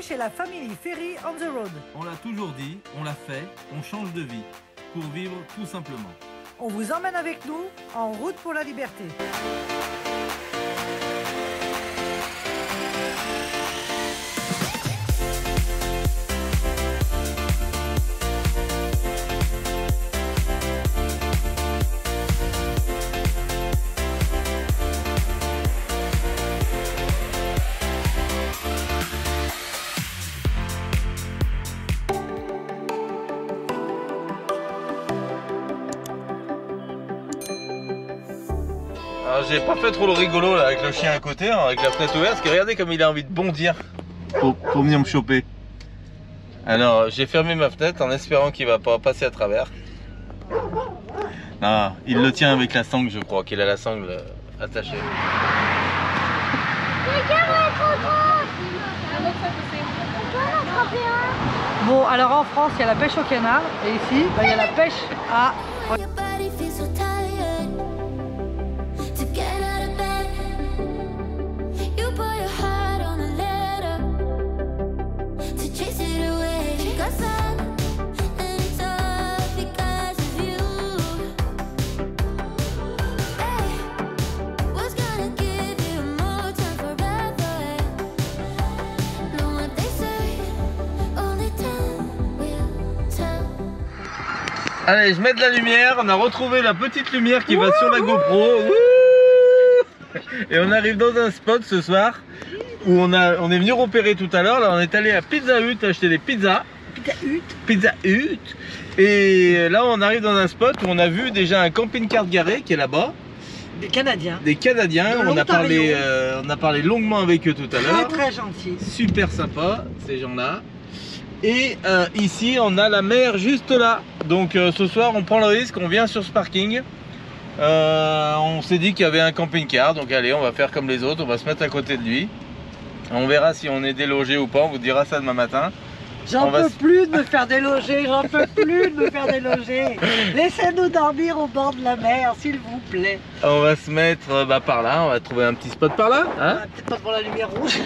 Bienvenue chez la famille Ferry on the Road. On l'a toujours dit, on l'a fait, on change de vie pour vivre tout simplement. On vous emmène avec nous en route pour la liberté. Alors j'ai pas fait trop le rigolo là avec le chien à côté, hein, avec la fenêtre ouverte, parce que regardez comme il a envie de bondir pour venir me choper. Alors j'ai fermé ma fenêtre en espérant qu'il va pas passer à travers. Non, il le tient avec la sangle, je crois qu'il a la sangle attachée. Bon, alors en France, il y a la pêche au canard et ici, il y a la pêche à... Allez, je mets de la lumière, on a retrouvé la petite lumière qui va sur la GoPro. Et on arrive dans un spot ce soir où on est venu repérer tout à l'heure. Là on est allé à Pizza Hut acheter des pizzas. Pizza Hut. Et là on arrive dans un spot où on a vu déjà un camping-car garé qui est là-bas. Des Canadiens. Des Canadiens, on a parlé longuement avec eux tout à l'heure. Très gentils. Super sympa ces gens-là. Et ici on a la mer juste là. Donc ce soir on prend le risque, on vient sur ce parking. On s'est dit qu'il y avait un camping-car, donc allez, on va faire comme les autres, on va se mettre à côté de lui. On verra si on est délogé ou pas, on vous dira ça demain matin. J'en peux plus de me faire déloger, j'en peux plus de me faire déloger. Laissez-nous dormir au bord de la mer, s'il vous plaît. On va se mettre par là, on va trouver un petit spot par là. Hein, peut-être pas pour la lumière rouge.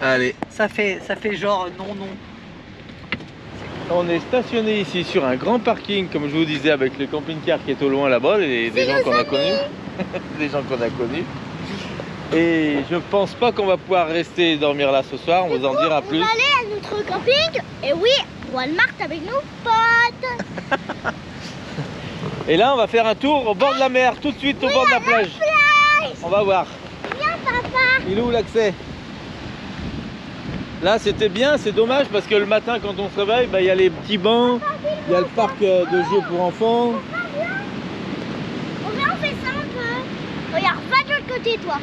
Allez. Ça fait genre non. On est stationné ici sur un grand parking, comme je vous disais, avec le camping-car qui est au loin là-bas, des gens qu'on a connus. Des gens qu'on a connus. Et je pense pas qu'on va pouvoir rester et dormir là ce soir, on vous en dira plus. On va aller à notre camping, et oui, Walmart avec nos potes. Et là on va faire un tour au bord de la mer, tout de suite au bord de la plage. On va voir. Viens papa. Il est où l'accès? Là c'était bien, c'est dommage parce que le matin quand on se réveille, il y a les petits bancs, il y a le parc de jeux pour enfants. On fait ça un peu. Regarde, pas de l'autre côté toi.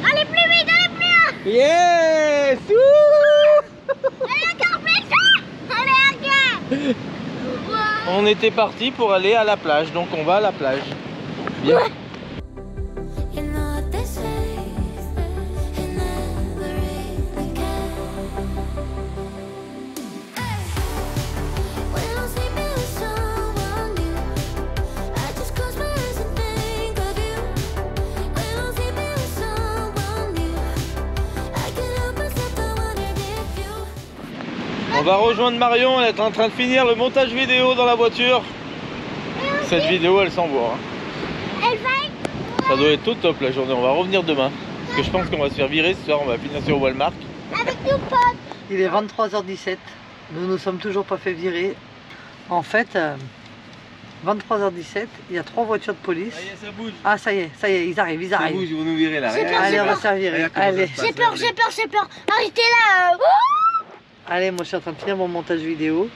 Allez plus vite, allez plus vite. Yes. Allez encore plus vite. Allez encore. On était parti pour aller à la plage, donc on va à la plage. Bien. On va rejoindre Marion, elle est en train de finir le montage vidéo dans la voiture. Cette vidéo elle s'envoie. Elle va. Ça doit être au top la journée, on va revenir demain. Parce que je pense qu'on va se faire virer ce soir, on va finir sur Walmart. Avec nos potes. Il est 23h17, nous ne sommes toujours pas fait virer. En fait, 23h17, il y a 3 voitures de police. Ça y est, ça bouge. Ah ça y est, ils arrivent. Ça bouge, ils vont nous virer là. Allez, on va se faire virer. Allez. J'ai peur. Arrêtez là. Allez, moi je suis en train de finir mon montage vidéo.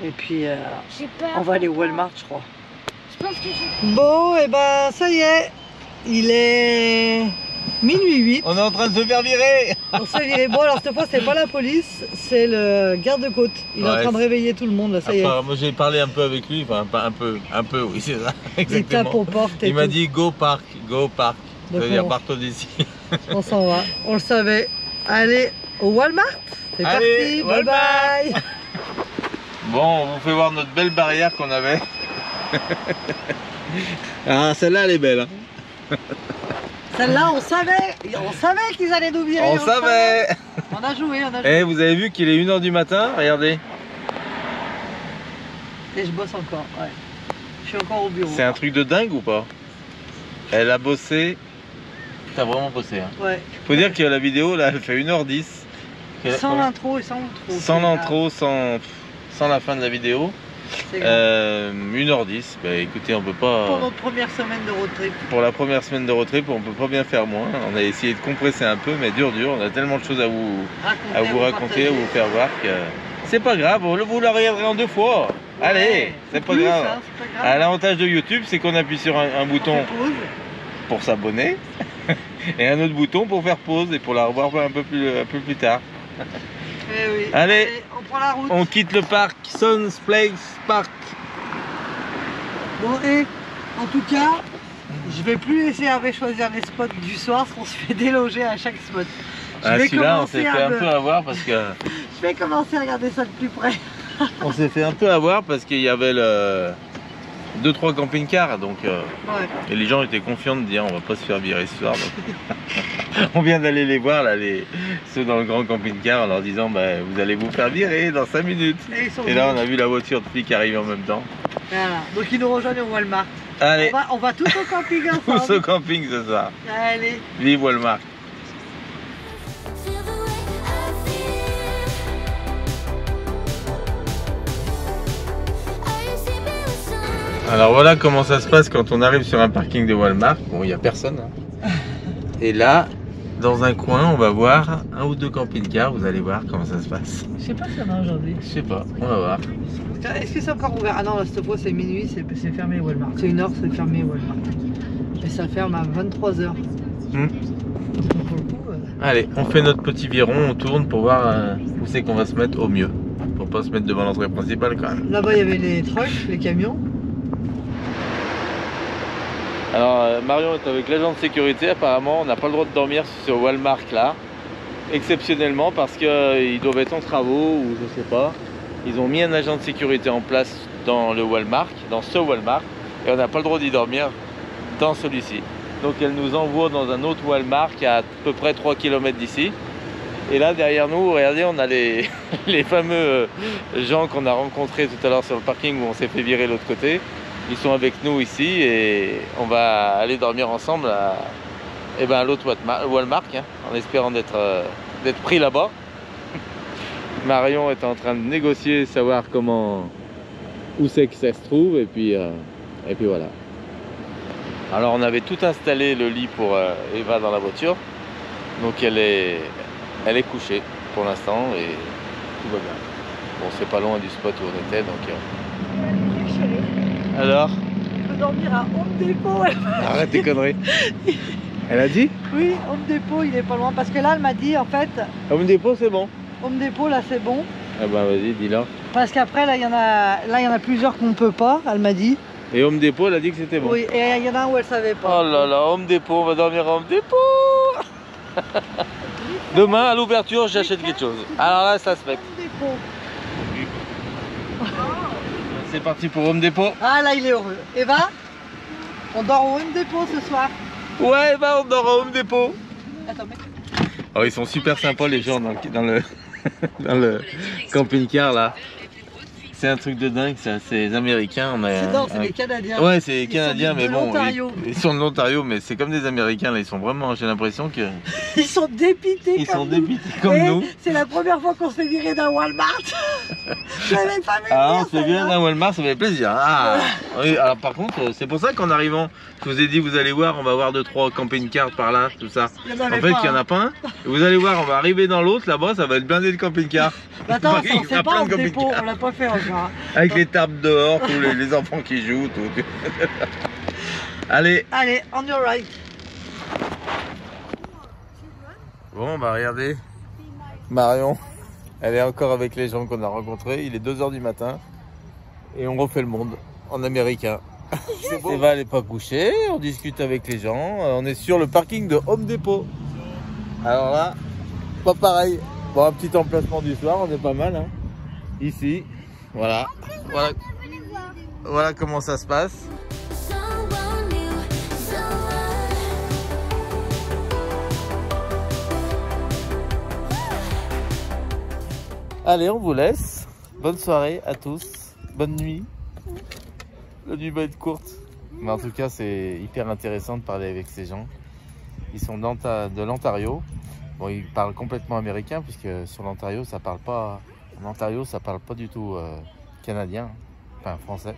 Et puis, J'ai peur. on va aller au Walmart, je crois. Je pense que je... Bon, et ben ça y est, il est minuit 8. On est en train de se faire virer. On s'est viré. Bon, alors cette fois, c'est pas la police, c'est le garde-côte. Il est en train de réveiller tout le monde, là, ça y est. Moi j'ai parlé un peu avec lui, enfin un peu, oui, c'est ça. Il tape aux portes et il m'a dit go park. C'est-à-dire partons d'ici. On s'en va, on le savait. Allez, au Walmart. C'est parti, bye bye. Bon, on vous fait voir notre belle barrière qu'on avait. Ah, celle-là, elle est belle. Hein. Celle-là, on savait qu'ils allaient nous virer. On savait. On a joué, on a joué. Eh, vous avez vu qu'il est 1 h du matin, regardez. Et je bosse encore, ouais. Je suis encore au bureau. C'est un truc de dingue ou pas? Elle a bossé. T'as vraiment bossé, hein. Ouais. Faut dire que la vidéo, là, elle fait 1 h 10. Sans l'intro et sans l'outro. Sans l'intro, sans la fin de la vidéo. 1 h 10. Bah écoutez, on peut pas. Pour notre première semaine de road trip. Pour la première semaine de road trip, on peut pas bien faire moins. On a essayé de compresser un peu, mais dur. On a tellement de choses à vous raconter, à vous faire voir que c'est pas grave. Vous la regarderez en 2 fois. Ouais, allez, c'est pas grave. Hein, pas grave. L'avantage de YouTube, c'est qu'on appuie sur un bouton pour s'abonner et un autre bouton pour faire pause et pour la revoir un peu plus tard. Eh oui. Allez, on prend la route. On quitte le parc Suns Place Park. Bon, et en tout cas, je vais plus laisser Hervé choisir les spots du soir, parce qu'on se fait déloger à chaque spot. Celui-là, on s'est fait un peu avoir parce que. Je vais commencer à regarder ça de plus près. On s'est fait un peu avoir parce qu'il y avait 2-3 camping-cars, donc ouais. Et les gens étaient confiants de dire on va pas se faire virer ce soir. Donc... on vient d'aller les voir là, ceux dans le grand camping-car en leur disant bah, vous allez vous faire virer dans 5 minutes. Et là on a vu la voiture de flic arriver en même temps. Voilà, donc ils nous rejoignent au Walmart. Allez, on va tous au camping ensemble. Tous au camping ce soir. Allez. Vive Walmart. Alors voilà comment ça se passe quand on arrive sur un parking de Walmart. Bon, il n'y a personne. Hein. Et là, dans un coin, on va voir 1 ou 2 camping-cars. Vous allez voir comment ça se passe. Je sais pas si on a aujourd'hui. Je sais pas, on va voir. Est-ce que c'est encore ouvert? Ah non, là, cette fois c'est minuit, c'est fermé Walmart. C'est 1 h, c'est fermé Walmart. Et ça ferme à 23 h. Allez, on fait notre petit viron, on tourne pour voir où c'est qu'on va se mettre au mieux. Pour pas se mettre devant l'entrée principale quand même. Là-bas il y avait les trucks, les camions. Alors Marion est avec l'agent de sécurité, apparemment on n'a pas le droit de dormir sur Walmart là, exceptionnellement parce qu'ils doivent être en travaux ou je sais pas. Ils ont mis un agent de sécurité en place dans le Walmart, dans ce Walmart, et on n'a pas le droit d'y dormir dans celui-ci. Donc elle nous envoie dans un autre Walmart qui est à peu près 3 km d'ici. Et là derrière nous, regardez, on a les fameux gens qu'on a rencontrés tout à l'heure sur le parking où on s'est fait virer de l'autre côté. Ils sont avec nous ici et on va aller dormir ensemble à l'autre Walmart, hein, en espérant d'être pris là-bas. Marion est en train de négocier, savoir où c'est que ça se trouve et puis voilà. Alors on avait tout installé le lit pour Eva dans la voiture, donc elle est couchée pour l'instant et tout va bien. Bon, c'est pas loin du spot où on était, donc. Alors? On peut dormir à Home Depot. Arrête tes conneries. Elle a dit? Oui, Home Depot, il est pas loin. Parce que là, elle m'a dit en fait. Home Depot, c'est bon. Home Depot, là, c'est bon. Ah bah vas-y, dis-leur. Parce qu'après, là, il y en a plusieurs qu'on peut pas, elle m'a dit. Et Home Depot, elle a dit que c'était bon. Oui, et il y en a un où elle savait pas. Oh là là, Home Depot, on va dormir à Home Depot. Demain, à l'ouverture, j'achète quelque chose. Alors là, ça se fait. Home Depot. C'est parti pour Home Depot. Ah là, il est heureux. Eva, on dort au Home Depot ce soir. Ouais, Eva, on dort au Home Depot. Attends, mec. Oh, ils sont super sympas les gens dans le camping-car là. C'est un truc de dingue, ça. C'est les Américains. C'est des Canadiens. Ouais, c'est des Canadiens, mais bon, ils sont de l'Ontario, mais c'est comme des Américains là. Ils sont vraiment, j'ai l'impression que. Ils sont dépités. Ils sont dépités comme nous. C'est la première fois qu'on se fait virer d'un Walmart. Je l'avais pas vu. Ah, on se fait virer d'un Walmart, ça fait plaisir. Ah, oui. Alors par contre, c'est pour ça qu'en arrivant, je vous ai dit, vous allez voir, on va voir 2-3 camping-cars par là, tout ça. En fait, il n'y en a pas un. Vous allez voir, on va arriver dans l'autre, là-bas, ça va être blindé de camping-cars. Attends, on sait pas Home Depot, on l'a pas fait encore. Avec les tables dehors, tous les enfants qui jouent, tout. Allez. Allez, on your right. Bon, bah regardez, Marion, elle est encore avec les gens qu'on a rencontrés. Il est 2 h du matin et on refait le monde en américain. Eva, elle n'est pas couchée, on discute avec les gens. On est sur le parking de Home Depot. Alors là, pas pareil. Bon, un petit emplacement du soir, on est pas mal. Hein. Ici, voilà. Voilà comment ça se passe. Allez, on vous laisse. Bonne soirée à tous. Bonne nuit. La nuit va être courte. Mais en tout cas, c'est hyper intéressant de parler avec ces gens. Ils sont de l'Ontario. Bon, ils parlent complètement américain puisque sur l'Ontario, ça parle pas. En Ontario, ça parle pas du tout canadien, enfin français.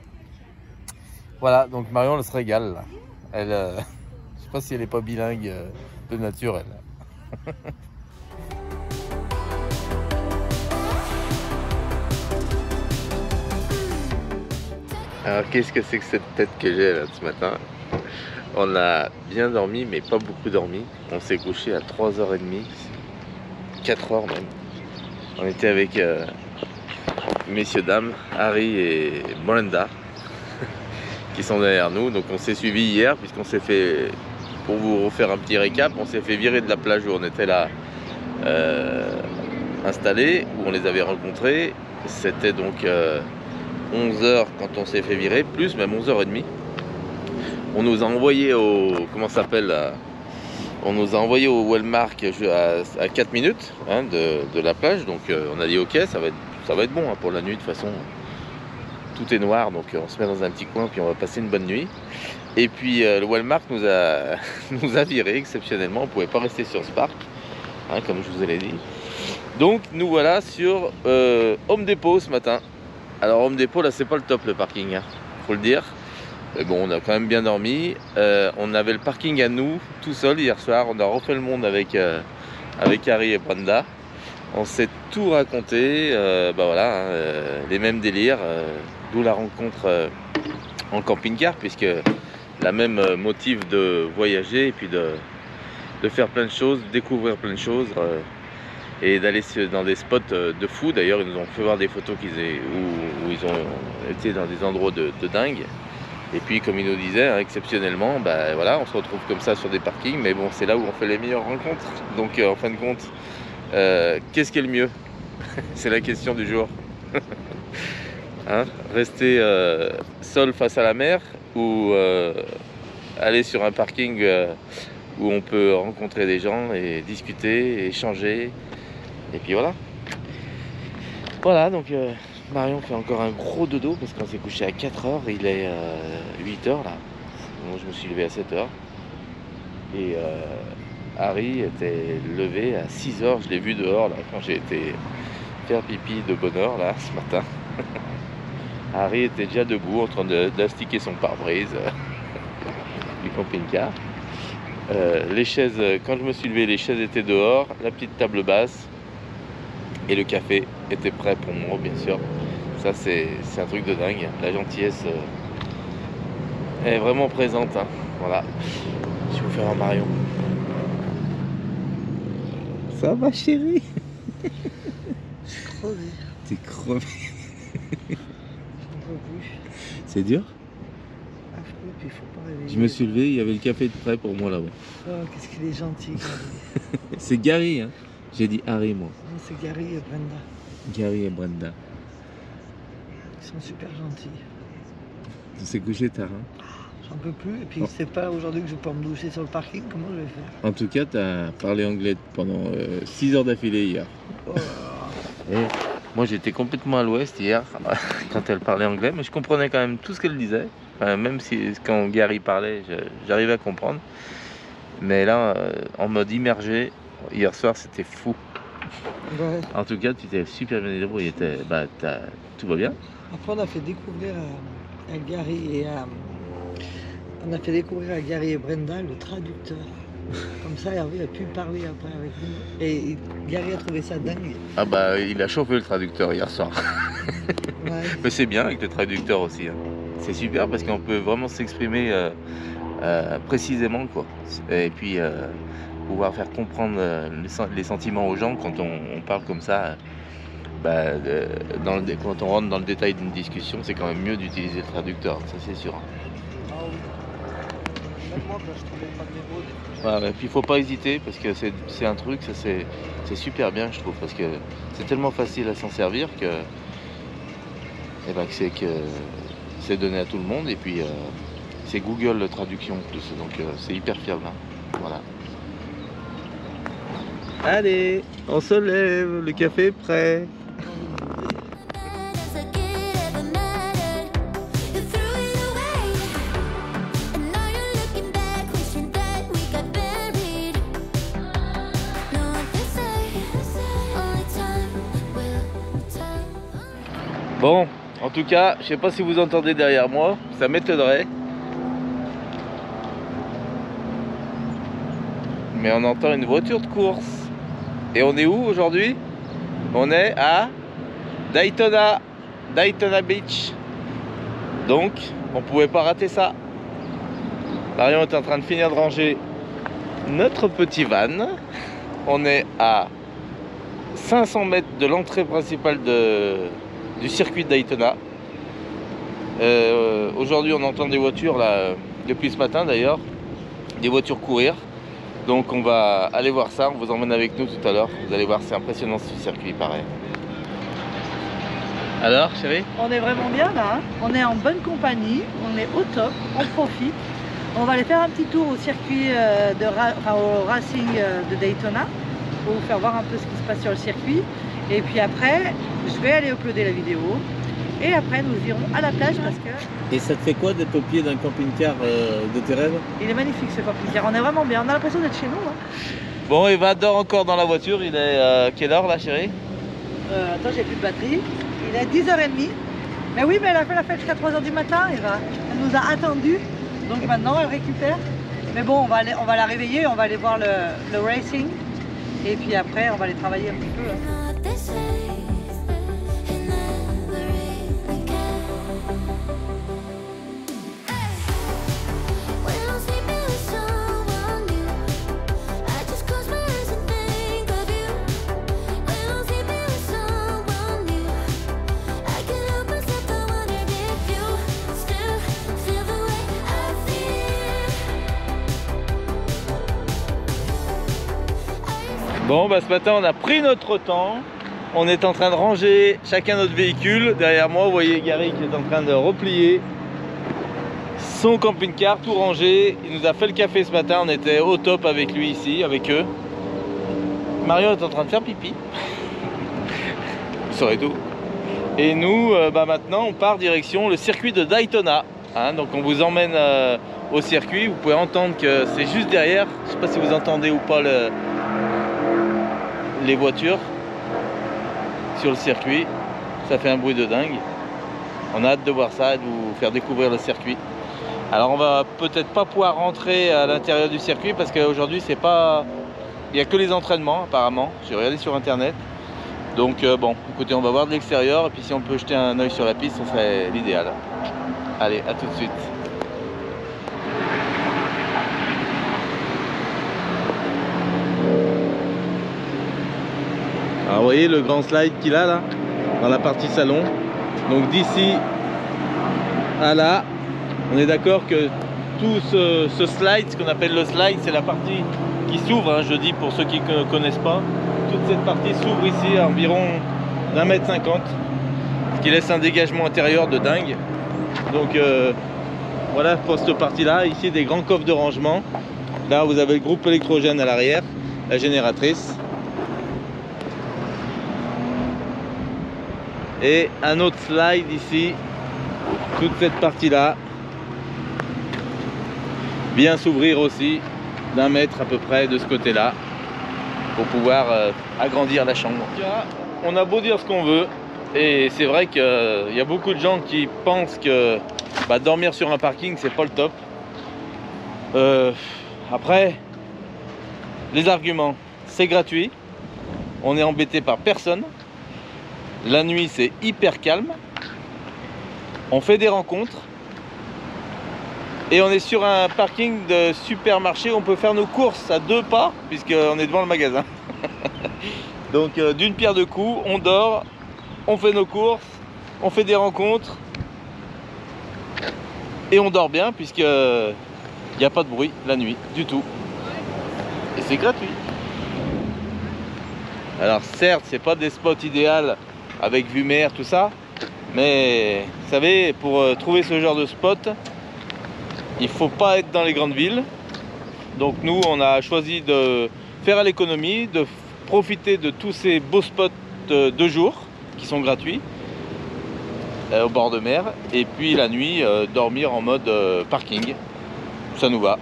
Voilà, donc Marion, elle se régale. Là. Elle, je sais pas si elle est pas bilingue de nature, elle. Alors qu'est-ce que c'est que cette tête que j'ai là ce matin? On a bien dormi mais pas beaucoup dormi. On s'est couché à 3h30, 4h même. On était avec messieurs dames, Harry et Brenda qui sont derrière nous. Donc on s'est suivi hier puisqu'on s'est fait, pour vous refaire un petit récap, on s'est fait virer de la plage où on était là installés, où on les avait rencontrés. C'était donc 11h quand on s'est fait virer, plus même 11h30. On nous a envoyé au, comment ça s'appelle, on nous a envoyé au Wellmark à 4 minutes hein, de la plage. Donc on a dit ok, ça va être bon hein, pour la nuit. De toute façon, tout est noir, donc on se met dans un petit coin puis on va passer une bonne nuit. Et puis le Wellmark nous a viré exceptionnellement. On ne pouvait pas rester sur ce parc, hein, comme je vous l'ai dit. Donc nous voilà sur Home Depot ce matin. Alors Home Depot là c'est pas le top le parking, hein, faut le dire. Mais bon, on a quand même bien dormi. On avait le parking à nous tout seul hier soir. On a refait le monde avec Harry et Brenda. On s'est tout raconté. Bah voilà, hein, les mêmes délires. D'où la rencontre en camping-car, puisque la même motive de voyager et puis de faire plein de choses, découvrir plein de choses. Et d'aller dans des spots de fou. D'ailleurs, ils nous ont fait voir des photos où ils ont été dans des endroits de dingue. Et puis, comme ils nous disaient, hein, exceptionnellement, bah, voilà, on se retrouve comme ça sur des parkings. Mais bon, c'est là où on fait les meilleures rencontres. Donc, en fin de compte, qu'est-ce qui est le mieux? C'est la question du jour. Hein, rester seul face à la mer ou aller sur un parking où on peut rencontrer des gens et discuter, échanger. Et puis voilà. Voilà, donc Marion fait encore un gros dodo parce qu'on s'est couché à 4h. Il est 8h là. Moi je me suis levé à 7h. Et Harry était levé à 6h. Je l'ai vu dehors là quand j'ai été faire pipi de bonne heure là ce matin. Harry était déjà debout en train d'astiquer son pare-brise du camping-car. Les chaises, quand je me suis levé, les chaises étaient dehors, la petite table basse et le café était prêt pour moi, bien sûr. Ça, c'est un truc de dingue. La gentillesse est vraiment présente. Hein. Voilà. Je vais vous faire un Marion. Ça va, chérie? Crevé. T'es crevé. J'en peux plus. C'est dur? Affreux, puis il faut pas réveiller. Je me suis levé, il y avait le café de prêt pour moi là-bas. Oh, qu'est-ce qu'il est gentil, Gary. C'est Gary, hein. J'ai dit Harry, moi. Non, c'est Gary et Brenda. Gary et Brenda. Ils sont super gentils. Tu s'est couché tard, hein. J'en peux plus. Et puis, Oh. c'est pas aujourd'hui que je vais pouvoir me doucher sur le parking. Comment je vais faire? En tout cas, tu as parlé anglais pendant 6 heures d'affilée hier. Oh. Et moi, j'étais complètement à l'ouest hier quand elle parlait anglais, mais je comprenais quand même tout ce qu'elle disait. Enfin, même si quand Gary parlait, j'arrivais à comprendre. Mais là, en mode immergé, hier soir, c'était fou. Ouais. En tout cas, tu t'es super bien débrouillé. Tout va bien? Après, on a fait découvrir à Gary et à... On a fait découvrir à Gary et Brenda le traducteur. Comme ça, Hervé a pu parler après avec nous. Et Gary a trouvé ça dingue. Ah bah, il a chauffé le traducteur hier soir. Ouais. Mais c'est bien avec le traducteur aussi. Hein. C'est super parce qu'on peut vraiment s'exprimer précisément, quoi. Et puis pouvoir faire comprendre les sentiments aux gens quand on parle comme ça. Quand on rentre dans le détail d'une discussion, c'est quand même mieux d'utiliser le traducteur, ça c'est sûr. Ah oui. Même moi, quand je trouvais pas mes mots, des fois, Voilà, et puis il faut pas hésiter parce que c'est un truc, ça c'est super bien je trouve, parce que c'est tellement facile à s'en servir que c'est donné à tout le monde et puis c'est Google Traduction en plus, donc c'est hyper fiable. Hein. Voilà. Allez, on se lève, le café est prêt. Bon, en tout cas, je sais pas si vous entendez derrière moi, ça m'étonnerait. Mais on entend une voiture de course. Et on est où aujourd'hui? On est à Daytona Beach. Donc, on pouvait pas rater ça. Marion est en train de finir de ranger notre petit van. On est à 500 mètres de l'entrée principale du circuit de Daytona. Aujourd'hui, on entend des voitures là, depuis ce matin d'ailleurs, des voitures courir. Donc on va aller voir ça, on vous emmène avec nous tout à l'heure. Vous allez voir, c'est impressionnant ce circuit, pareil. Alors, chérie? On est vraiment bien là, hein. On est en bonne compagnie, on est au top, on profite. On va aller faire un petit tour au circuit, au racing de Daytona pour vous faire voir un peu ce qui se passe sur le circuit. Et puis après, je vais aller uploader la vidéo. Et après, nous irons à la plage parce que... Et ça te fait quoi d'être au pied d'un camping-car de tes rêves? Il est magnifique ce camping-car, on est vraiment bien, on a l'impression d'être chez nous. Hein. Bon, Eva dort encore dans la voiture, il est quelle heure là, chérie? Attends, j'ai plus de batterie. Il est 10h30. Mais oui, mais elle a fait la fête jusqu'à 3h du matin, Eva. Elle nous a attendus. Donc maintenant, elle récupère. Mais bon, on va la réveiller, on va aller voir le racing. Et puis après, on va aller travailler un petit peu. Hein. Bon, bah ce matin on a pris notre temps. On est en train de ranger chacun notre véhicule. Derrière moi, vous voyez Gary qui est en train de replier son camping-car, tout rangé. Il nous a fait le café ce matin, on était au top avec lui ici, avec eux. Marion est en train de faire pipi. Vous saurez tout. Et nous, bah maintenant, on part direction le circuit de Daytona. Hein, donc on vous emmène au circuit. Vous pouvez entendre que c'est juste derrière. Je ne sais pas si vous entendez ou pas les voitures sur le circuit. Ça fait un bruit de dingue. On a hâte de voir ça et de vous faire découvrir le circuit. Alors on va peut-être pas pouvoir rentrer à l'intérieur du circuit parce qu'aujourd'hui c'est pas... Il n'y a que les entraînements apparemment. J'ai regardé sur internet. Donc bon, écoutez, on va voir de l'extérieur et puis si on peut jeter un oeil sur la piste, ce serait l'idéal. Allez, à tout de suite. Alors vous voyez le grand slide qu'il a là, dans la partie salon. Donc d'ici à là, on est d'accord que tout ce slide, ce qu'on appelle le slide, c'est la partie qui s'ouvre, hein, je dis pour ceux qui ne connaissent pas. Toute cette partie s'ouvre ici à environ d'1,50 m, ce qui laisse un dégagement intérieur de dingue. Donc voilà pour cette partie là, ici des grands coffres de rangement. Là vous avez le groupe électrogène à l'arrière, la génératrice. Et un autre slide ici, toute cette partie là, bien s'ouvrir aussi d'1 mètre à peu près de ce côté là, pour pouvoir agrandir la chambre. On a beau dire ce qu'on veut, et c'est vrai qu'il y a beaucoup de gens qui pensent que dormir sur un parking c'est pas le top. Après, les arguments, c'est gratuit, on est embêté par personne. La nuit, c'est hyper calme. On fait des rencontres. Et on est sur un parking de supermarché. On peut faire nos courses à 2 pas, puisqu'on est devant le magasin. Donc, d'une pierre deux coups, on dort, on fait nos courses, on fait des rencontres. Et on dort bien, puisqu'il n'y a pas de bruit la nuit, du tout. Et c'est gratuit. Alors, certes, c'est pas des spots idéaux avec vue mer, tout ça, mais vous savez, pour trouver ce genre de spot, il faut pas être dans les grandes villes. Donc nous, on a choisi de faire à l'économie, de profiter de tous ces beaux spots de jour qui sont gratuits au bord de mer, et puis la nuit dormir en mode parking. Ça nous va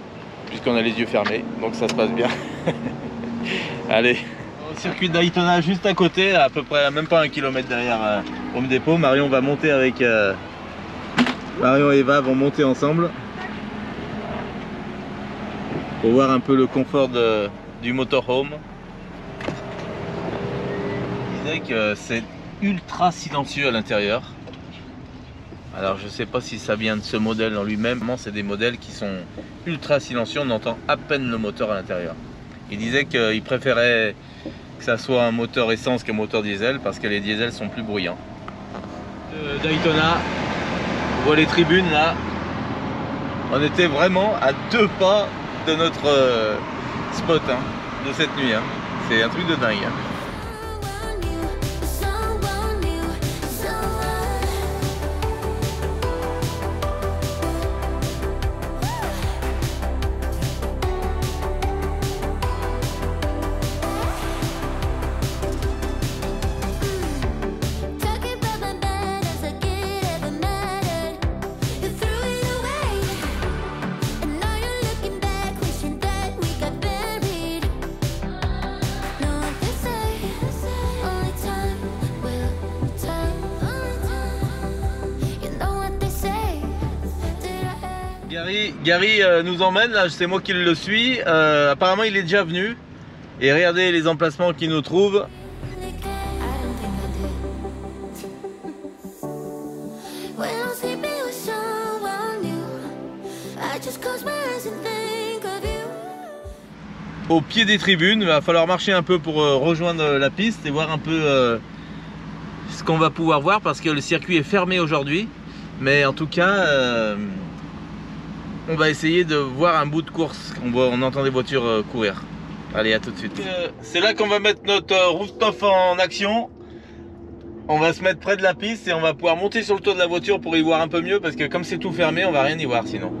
puisqu'on a les yeux fermés, donc ça se passe bien. Allez, Au circuit Daytona juste à côté, à peu près même pas 1 kilomètre derrière Home Depot. Marion va monter avec Marion et Eva vont monter ensemble pour voir un peu le confort du motorhome. Il disait que c'est ultra silencieux à l'intérieur. Alors je sais pas si ça vient de ce modèle en lui-même, c'est des modèles qui sont ultra silencieux, on entend à peine le moteur à l'intérieur. Il disait qu'il préférait que ça soit un moteur essence qu'un moteur diesel parce que les diesels sont plus bruyants. Daytona, on voit les tribunes là. On était vraiment à 2 pas de notre spot de cette nuit. C'est un truc de dingue. Gary nous emmène, là c'est moi qui le suis, apparemment il est déjà venu et regardez les emplacements qu'il nous trouve. Au pied des tribunes, il va falloir marcher un peu pour rejoindre la piste et voir un peu ce qu'on va pouvoir voir parce que le circuit est fermé aujourd'hui, mais en tout cas on va essayer de voir un bout de course. On entend des voitures courir. Allez, à tout de suite. C'est là qu'on va mettre notre rooftop en action. On va se mettre près de la piste et on va pouvoir monter sur le toit de la voiture pour y voir un peu mieux parce que comme c'est tout fermé, on va rien y voir sinon.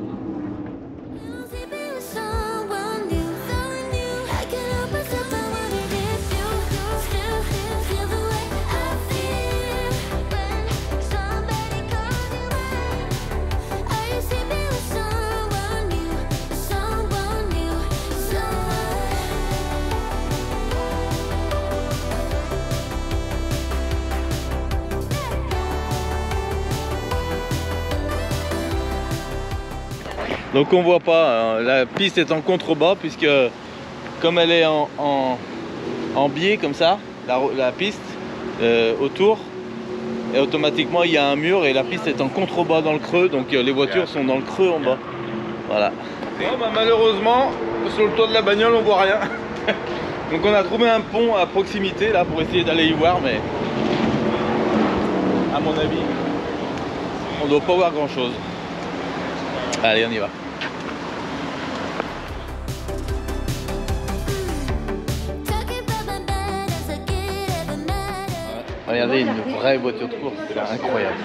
Donc on voit pas, la piste est en contrebas puisque comme elle est en biais comme ça, la piste autour, et automatiquement il y a un mur et la piste est en contrebas dans le creux, donc les voitures sont dans le creux en bas. Voilà. Bon, bah, malheureusement sur le toit de la bagnole on voit rien. Donc on a trouvé un pont à proximité là pour essayer d'aller y voir, mais à mon avis on doit pas voir grand chose. Allez, on y va. Regardez, une vraie voiture de course, c'est incroyable.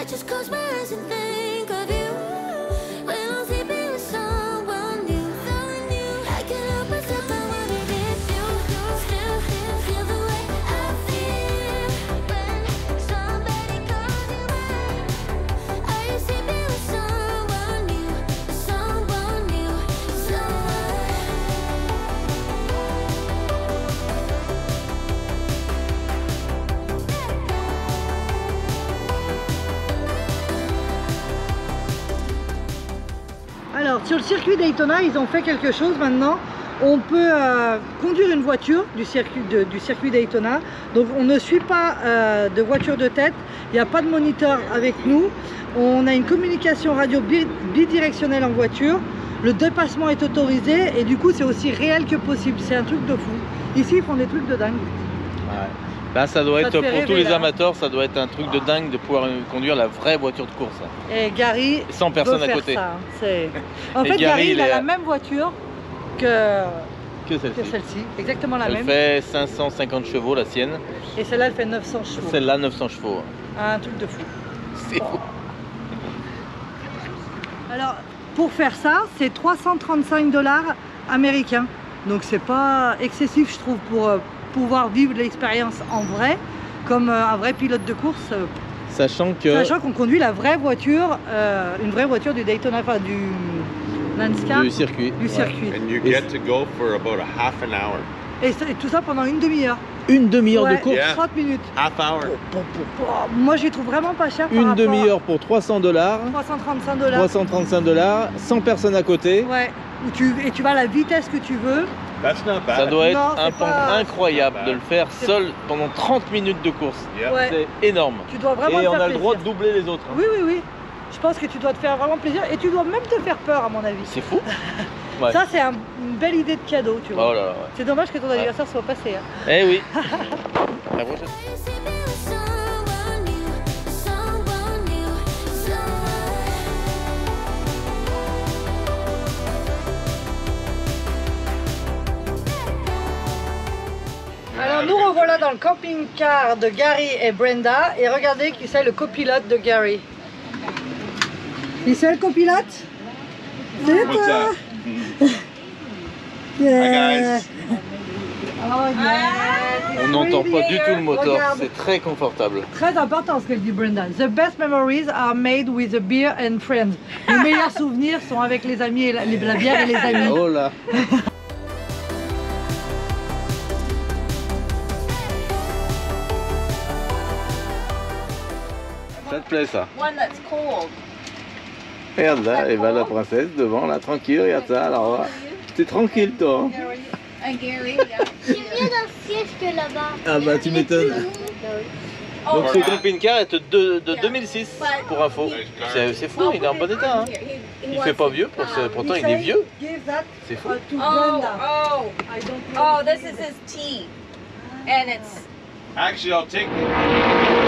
Just close my eyes and think of you. When I'm sleeping with someone new, I can't help myself, I wanna miss you. Still feel the way I feel when somebody calls you mine. Are you sleeping with someone new? Someone new, Alors sur le circuit Daytona, ils ont fait quelque chose maintenant. On peut conduire une voiture du circuit Daytona. Donc on ne suit pas de voiture de tête. Il n'y a pas de moniteur avec nous. On a une communication radio bidirectionnelle en voiture. Le dépassement est autorisé et du coup c'est aussi réel que possible. C'est un truc de fou. Ici ils font des trucs de dingue. Ouais. Là ça doit être, pour tous les amateurs, ça doit être un truc de dingue de pouvoir conduire la vraie voiture de course. Et Gary sans personne à côté. Ça. En fait Gary il a la même voiture que que C'est celle-ci. celle-ci, exactement la Elle même. fait 550 chevaux, la sienne. Et celle-là, elle fait 900 chevaux. Celle-là, 900 chevaux. Un truc de fou. C'est fou. Alors, pour faire ça, c'est 335 $ américains. Donc, c'est pas excessif, je trouve, pour pouvoir vivre l'expérience en vrai, comme un vrai pilote de course. Sachant que Sachant qu'on conduit la vraie voiture, une vraie voiture du Daytona, enfin du NASCAR, du circuit. du circuit. And you Et get to go for about a half an hour. Et tout ça pendant une demi-heure. Une demi-heure Ouais, de course. Yeah. 30 minutes. Half hour. Oh, moi, je les trouve vraiment pas cher par Une rapport demi-heure pour 300 $. à 335 $. 335 $, 100 personnes à côté. Ouais. Et tu vas à la vitesse que tu veux. That's not bad. Ça doit être Non, c'est pas- incroyable c'est pas de le faire seul pendant 30 minutes de course. Yeah. Ouais. C'est énorme. Tu dois vraiment Et te on faire a le droit de plaisir. doubler les autres. hein. Oui, oui, oui. Je pense que tu dois te faire vraiment plaisir et tu dois même te faire peur, à mon avis. C'est fou. Ouais. Ça, c'est une belle idée de cadeau, tu vois. Oh là là. C'est dommage que ton anniversaire soit passé. Hein. Eh oui. À la prochaine. Sleeping with someone new, someone new, Alors nous revoilà dans le camping-car de Gary et Brenda et regardez qui c'est le copilote de Gary. Qui c'est le copilote? C'est What's toi. that? Yeah. guys. Oh, yes. On n'entend pas du tout le moteur. Regarde. C'est très confortable. Très important ce qu'elle dit Brenda. The best memories are made with a beer and friends. Les meilleurs souvenirs sont avec les amis et la bière et les amis. Oh là. Ça te plaît ça? One that's cold. Regarde là, et va la princesse devant là, tranquille, regarde ça. Alors là, t'es tranquille toi. hein. And Gary, yeah. C'est mieux dans le siège que là-bas. Ah bah tu m'étonnes. Donc ce camping-car est de 2006 pour info. C'est fou, il est en bon état. Hein. Il fait pas vieux, pourtant il est vieux. Give that C'est fou. to Oh, Brenda. oh, I don't know. oh, this is his tea. And it's Actually, I'll take it.